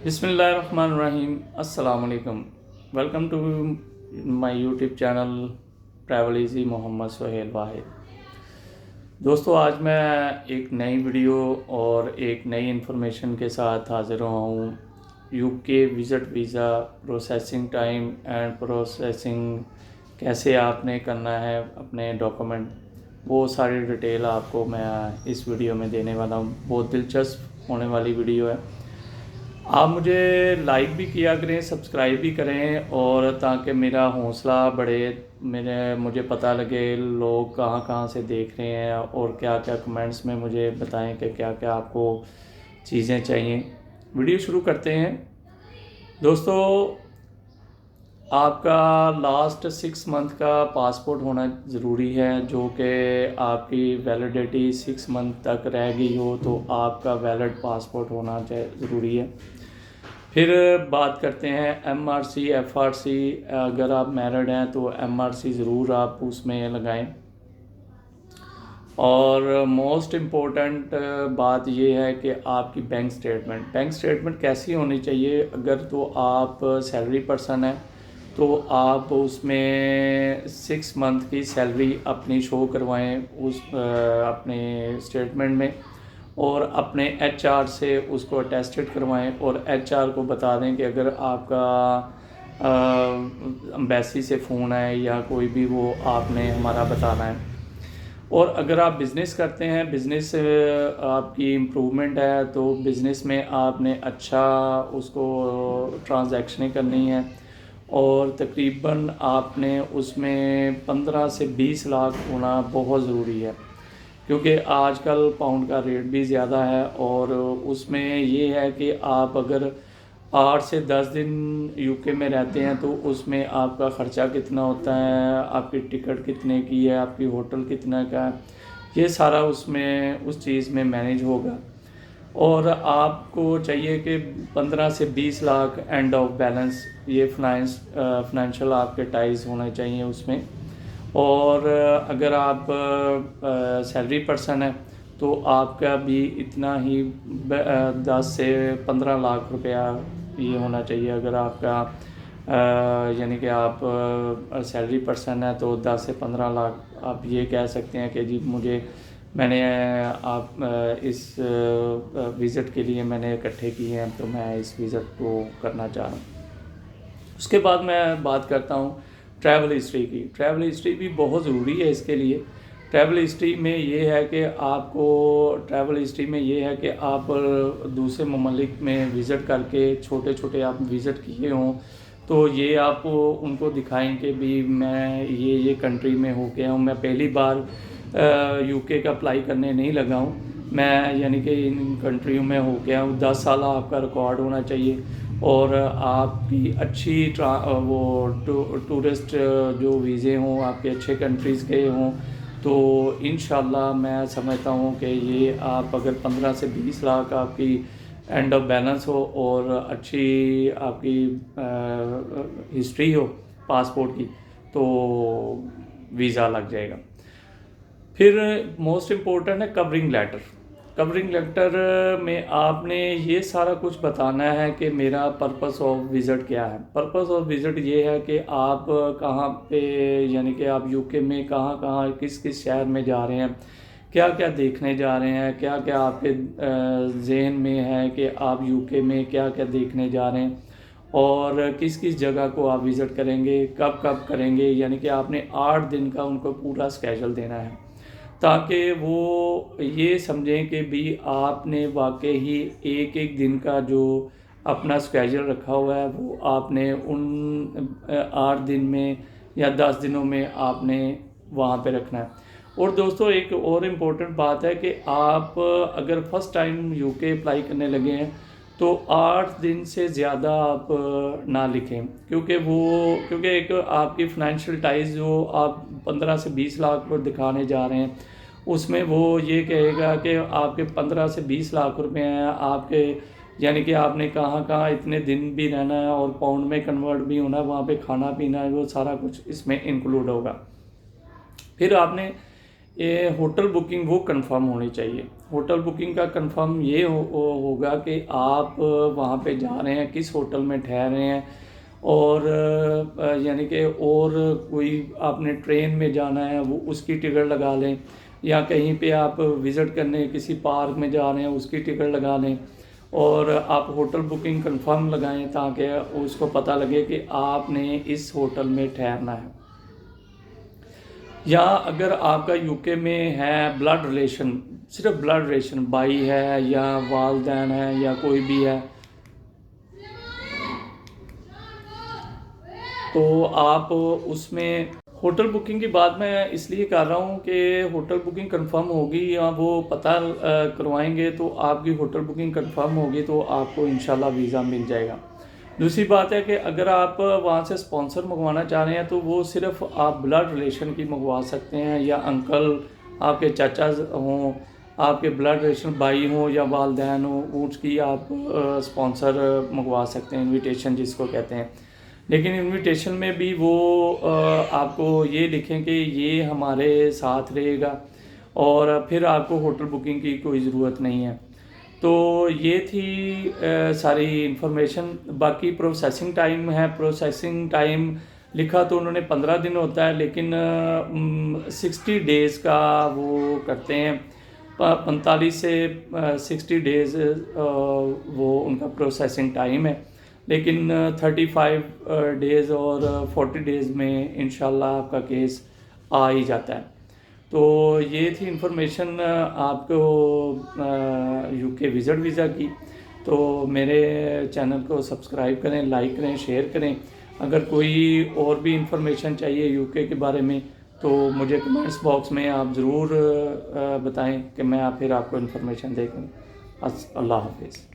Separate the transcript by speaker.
Speaker 1: بسم اللہ الرحمن الرحیم۔ السلام علیکم۔ Welcome to my YouTube channel travel easy Muhammad Sohail Wahid. دوستو، آج میں ایک نئی ویڈیو اور ایک نئی انفارمیشن کے ساتھ حاضر ہوا ہوں۔ یو کے visit visa processing time and processing کیسے آپ نے کرنا ہے اپنے ڈاکومنٹ، وہ ساری ڈیٹیل آپ کو میں اس ویڈیو میں دینے والا ہوں۔ بہت دلچسپ ہونے والی ویڈیو ہے۔ آپ مجھے لائک بھی کیا کریں، سبسکرائب بھی کریں، اور تاکہ میرا حوصلہ بڑھے، مجھے پتہ لگے لوگ کہاں کہاں سے دیکھ رہے ہیں اور کیا کیا کمنٹس میں مجھے بتائیں کہ کیا کیا آپ کو چیزیں چاہیے۔ ویڈیو شروع کرتے ہیں۔ دوستو، آپ کا لاسٹ 6 منتھ کا پاسپورٹ ہونا ضروری ہے، جو کہ آپ کی ویلیڈیٹی 6 منتھ تک رہ گئی ہو تو آپ کا ویلڈ پاسپورٹ ہونا ضروری ہے۔ پھر بات کرتے ہیں M R C, F R C. اگر آپ میرڈ ہیں تو ایم آر سی ضرور آپ اس میں لگائیں۔ اور موسٹ امپورٹنٹ بات یہ ہے کہ آپ کی بینک سٹیٹمنٹ کیسی ہونی چاہیے۔ اگر تو آپ سیلری پرسن ہیں تو آپ اس میں 6 منتھ کی سیلری اپنی شو کروائیں اس اپنے اسٹیٹمنٹ میں، اور اپنے ایچ آر سے اس کو اٹیسٹڈ کروائیں، اور ایچ آر کو بتا دیں کہ اگر آپ کا امبیسی سے فون ہے یا کوئی بھی، وہ آپ نے ہمارا بتانا ہے۔ اور اگر آپ بزنس کرتے ہیں، بزنس آپ کی امپرومنٹ ہے، تو بزنس میں آپ نے اچھا اس کو ٹرانزیکشنیں کرنی ہیں، اور تقریباً آپ نے اس میں 15 سے 20 لاکھ ہونا بہت ضروری ہے، کیونکہ آج کل پاؤنڈ کا ریٹ بھی زیادہ ہے۔ اور اس میں یہ ہے کہ آپ اگر 8 سے 10 دن یو کے میں رہتے ہیں تو اس میں آپ کا خرچہ کتنا ہوتا ہے، آپ کی ٹکٹ کتنے کی ہے، آپ کی ہوٹل کتنا کا ہے، یہ سارا اس چیز میں مینیج ہوگا۔ اور آپ کو چاہیے کہ 15 سے 20 لاکھ اینڈ آف بیلنس، یہ فنانشل آپ کے ٹائز ہونے چاہیے اس میں۔ اور اگر آپ سیلری پرسن ہے تو آپ کا بھی اتنا ہی 10 سے 15 لاکھ روپیہ یہ ہونا چاہیے۔ اگر آپ کا یعنی کہ آپ سیلری پرسن ہے تو 10 سے 15 لاکھ آپ یہ کہہ سکتے ہیں کہ جی میں نے آپ اس وزٹ کے لیے میں نے اکٹھے کیے ہیں، تو میں اس وزٹ کو کرنا چاہ رہا ہوں۔ اس کے بعد میں بات کرتا ہوں ٹریول ہسٹری کی۔ ٹریول ہسٹری بھی بہت ضروری ہے اس کے لیے۔ ٹریول ہسٹری میں یہ ہے کہ آپ دوسرے ممالک میں وزٹ کر کے چھوٹے آپ وزٹ کیے ہوں، تو یہ آپ ان کو دکھائیں کہ بھی میں یہ کنٹری میں ہو گیا ہوں، میں پہلی بار یو کے کا اپلائی کرنے نہیں لگا ہوں، میں یعنی کہ ان کنٹریوں میں ہو گیا ہوں۔ 10 سال آپ کا ریکارڈ ہونا چاہیے، اور آپ کی اچھی وہ ٹورسٹ جو ویزے ہوں، آپ کے اچھے کنٹریز گئے ہوں، تو انشاءاللہ میں سمجھتا ہوں کہ یہ آپ اگر 15 سے 20 لاکھ آپ کی اینڈ آف بیلنس ہو اور اچھی آپ کی ہسٹری ہو پاسپورٹ کی، تو ویزا لگ جائے گا۔ پھر موسٹ امپورٹنٹ ہے کورنگ لیٹر میں آپ نے یہ سارا کچھ بتانا ہے کہ میرا پرپس آف وزٹ کیا ہے۔ پرپس آف وزٹ یہ ہے کہ آپ کہاں پہ، یعنی کہ آپ یو کے میں کہاں کس شہر میں جا رہے ہیں، کیا کیا دیکھنے جا رہے ہیں، کیا کیا آپ کے ذہن میں ہے کہ آپ یو کے میں کیا کیا دیکھنے جا رہے ہیں، اور کس جگہ کو آپ وزٹ کریں گے، کب کریں گے۔ یعنی کہ آپ نے 8 دن کا ان کو پورا اسکیجول دینا ہے، تاکہ وہ یہ سمجھیں کہ بھی آپ نے واقعی ایک دن کا جو اپنا اسکیجول رکھا ہوا ہے، وہ آپ نے ان 8 دن میں یا 10 دنوں میں آپ نے وہاں پہ رکھنا ہے۔ اور دوستو، ایک اور امپورٹنٹ بات ہے کہ آپ اگر فرسٹ ٹائم یو کے اپلائی کرنے لگے ہیں تو 8 دن سے زیادہ آپ نہ لکھیں، کیونکہ ایک آپ کی فنانشل ٹائز جو آپ 15 سے 20 لاکھ پر دکھانے جا رہے ہیں، اس میں وہ یہ کہے گا کہ آپ کے 15 سے 20 لاکھ روپے ہیں آپ کے، یعنی کہ آپ نے کہاں اتنے دن بھی رہنا ہے، اور پاؤنڈ میں کنورٹ بھی ہونا ہے، وہاں پہ کھانا پینا ہے، وہ سارا کچھ اس میں انکلوڈ ہوگا۔ پھر آپ نے ہوٹل بکنگ وہ کنفرم ہونی چاہیے۔ ہوٹل بکنگ کا کنفرم یہ ہوگا کہ آپ وہاں پہ جا رہے ہیں، کس ہوٹل میں ٹھہر رہے ہیں، اور یعنی کہ اور کوئی آپ نے ٹرین میں جانا ہے وہ اس کی ٹکٹ لگا لیں، یا کہیں پہ آپ وزٹ کرنے کسی پارک میں جا رہے ہیں اس کی ٹکٹ لگا لیں، اور آپ ہوٹل بکنگ کنفرم لگائیں تاکہ اس کو پتہ لگے کہ آپ نے اس ہوٹل میں ٹھہرنا ہے۔ یا اگر آپ کا یو کے میں ہے بلڈ ریلیشن، صرف بلڈ ریلیشن، بھائی ہے یا والدین ہے یا کوئی بھی ہے، تو آپ اس میں ہوٹل بکنگ کی بات میں اس لیے کر رہا ہوں کہ ہوٹل بکنگ کنفرم ہوگی یا وہ پتہ کروائیں گے تو آپ کی ہوٹل بکنگ کنفرم ہوگی تو آپ کو انشاءاللہ ویزا مل جائے گا۔ دوسری بات ہے کہ اگر آپ وہاں سے اسپانسر منگوانا چاہ رہے ہیں تو وہ صرف آپ بلڈ ریلیشن کی منگوا سکتے ہیں، یا انکل، آپ کے چاچا ہوں، آپ کے بلڈ ریلیشن بھائی ہوں یا والدین ہوں، اس کی آپ اسپانسر منگوا سکتے ہیں، انویٹیشن جس کو کہتے ہیں۔ لیکن انویٹیشن میں بھی وہ آپ کو یہ لکھیں کہ یہ ہمارے ساتھ رہے گا، اور پھر آپ کو ہوٹل بکنگ کی کوئی ضرورت نہیں ہے۔ تو یہ تھی ساری انفارمیشن۔ باقی پروسیسنگ ٹائم ہے، پروسیسنگ ٹائم لکھا تو انہوں نے 15 دن ہوتا ہے، لیکن 60 ڈیز کا وہ کرتے ہیں، 45 سے 60 ڈیز وہ ان کا پروسیسنگ ٹائم ہے، لیکن 35 ڈیز اور 40 ڈیز میں انشاءاللہ آپ کا کیس آ ہی جاتا ہے۔ تو یہ تھی انفارمیشن آپ کو یو کے وزٹ ویزا کی۔ تو میرے چینل کو سبسکرائب کریں، لائک کریں، شیئر کریں۔ اگر کوئی اور بھی انفارمیشن چاہیے یو کے کے بارے میں تو مجھے کمنٹس باکس میں آپ ضرور بتائیں کہ میں پھر آپ کو انفارمیشن دے دوں۔ اللہ حافظ۔